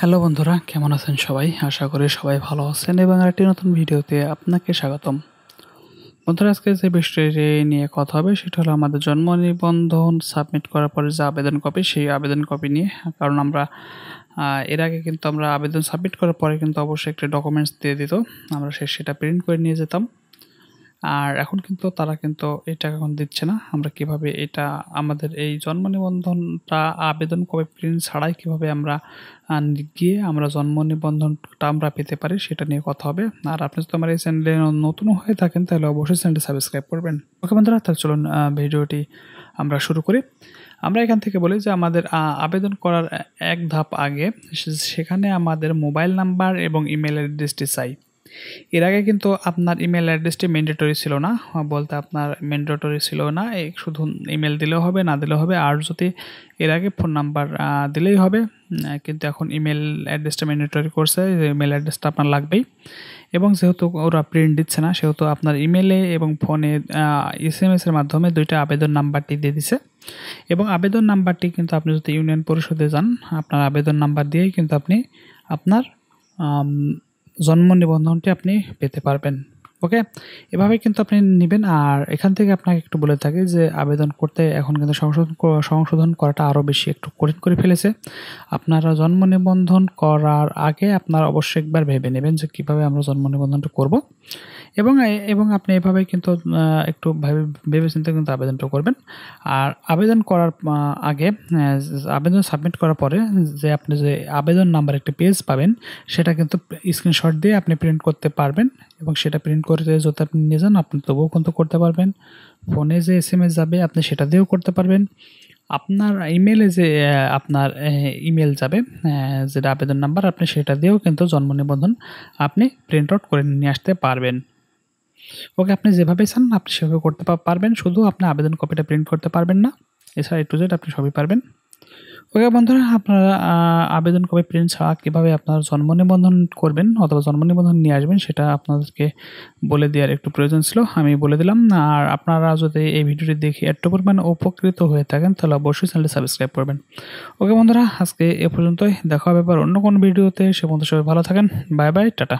Hello বন্ধুরা, কেমন আছেন সবাই? আশা করি সবাই ভালো আছেন এবং আরেকটি নতুন ভিডিওতে আপনাকে স্বাগতম। বন্ধুরা, আজকে যে বিষয়টি নিয়ে কথা হবে সেটা হলো আমাদের জন্ম নিবন্ধন সাবমিট করার পরে যে আবেদন কপি, সেই আবেদন কপি নিয়ে। কারণ আমরা এর আগে কিন্তু আমরা আবেদন সাবমিট করার পরে কিন্তু অবশ্যই একটা ডকুমেন্টস দিয়ে দিত, আমরা সেটা প্রিন্ট করে নিয়ে যেতাম। আর এখন কিন্তু তারা কিন্তু এটা এখন দিচ্ছে না। আমরা কিভাবে এটা আমাদের এই জন্ম নিবন্ধনটা আবেদন কপি প্রিন্ট ছাড়াই কিভাবে আমরা গিয়ে আমরা জন্ম নিবন্ধনটা আমরা পেতে পারি সেটা নিয়ে কথা হবে। আর আপনি যদি আমার এই চ্যানেলে নতুন হয়ে থাকেন তাহলে অবশ্যই চ্যানেলটি সাবস্ক্রাইব করবেন। ওকে বন্ধুরা, তাহলে চলুন ভিডিওটি আমরা শুরু করি। আমরা এখান থেকে বলি যে আমাদের আবেদন করার এক ধাপ আগে সেখানে আমাদের মোবাইল নাম্বার এবং ইমেল অ্যাড্রেসটি চাই। এর আগে কিন্তু আপনার ইমেল অ্যাড্রেসটি ম্যান্ডেটরি ছিল না, বলতে আপনার ম্যান্ডেটরি ছিল না, শুধু ইমেল দিলেও হবে, না দিলেও হবে। আর যদি এর আগে ফোন নাম্বার দিলেই হবে, কিন্তু এখন ইমেল অ্যাড্রেসটা ম্যান্ডেটরি করছে, ইমেল অ্যাড্রেসটা আপনার লাগবেই। এবং যেহেতু ওরা প্রিন্ট দিচ্ছে না, সেহেতু আপনার ইমেলে এবং ফোনে SMS-এর মাধ্যমে দুইটা আবেদন নাম্বারটি দিয়ে দিছে। এবং আবেদন নাম্বারটি কিন্তু আপনি যদি ইউনিয়ন পরিষদে যান, আপনার আবেদন নাম্বার দিয়েই কিন্তু আপনি আপনার জন্ম নিবন্ধনটি আপনি পেতে পারবেন। ওকে, এভাবে কিন্তু আপনি নেবেন। আর এখান থেকে আপনাকে একটু বলে থাকি যে আবেদন করতে এখন কিন্তু সংশোধন করাটা আরও বেশি একটু কঠিন করে ফেলেছে। আপনারা জন্ম নিবন্ধন করার আগে আপনারা অবশ্যই একবার ভেবে নেবেন যে কীভাবে আমরা জন্ম নিবন্ধনটা করব, এবং আপনি এভাবে কিন্তু একটু ভেবেচিন্তে কিন্তু আবেদনটা করবেন। আর আবেদন করার আগে আবেদন সাবমিট করার পরে আপনি যে আবেদন নাম্বার একটি পেজ পাবেন, সেটা কিন্তু স্ক্রিনশট দিয়ে আপনি প্রিন্ট করতে পারবেন। এবং সেটা প্রিন্ট করে যদি আপনি নিয়ে যান, আপনি তবুও কিন্তু করতে পারবেন। ফোনে যে SMS যাবে আপনি সেটা দিয়েও করতে পারবেন। আপনার ইমেলে যে আপনার ইমেল যাবে, যেটা আবেদন নাম্বার, আপনি সেটা দিয়েও কিন্তু জন্ম নিবন্ধন আপনি প্রিন্ট আউট করে নিয়ে আসতে পারবেন। ওকে, আপনি যেভাবে চান আপনি সেভাবে করতে পারবেন, শুধু আপনি আবেদন কপিটা প্রিন্ট করতে পারবেন না। এছাড়া A to Z আপনি সবই পারবেন। ওকে বন্ধুরা, আপনারা আবেদন কপি প্রিন্ট ছাড়া কীভাবে আপনার জন্ম নিবন্ধন করবেন অথবা জন্ম নিবন্ধন নিয়ে আসবেন সেটা আপনাদেরকে বলে দেওয়ার একটু প্রয়োজন ছিল, আমি বলে দিলাম। আর আপনারা যদি এই ভিডিওটি দেখে একটু পরিমাণে উপকৃত হয়ে থাকেন তাহলে অবশ্যই চ্যানেলটি সাবস্ক্রাইব করবেন। ওকে বন্ধুরা, আজকে এ পর্যন্তই। দেখা হবে এবার অন্য কোনো ভিডিওতে। সে পর্যন্ত সবাই ভালো থাকেন। Bye bye, tata.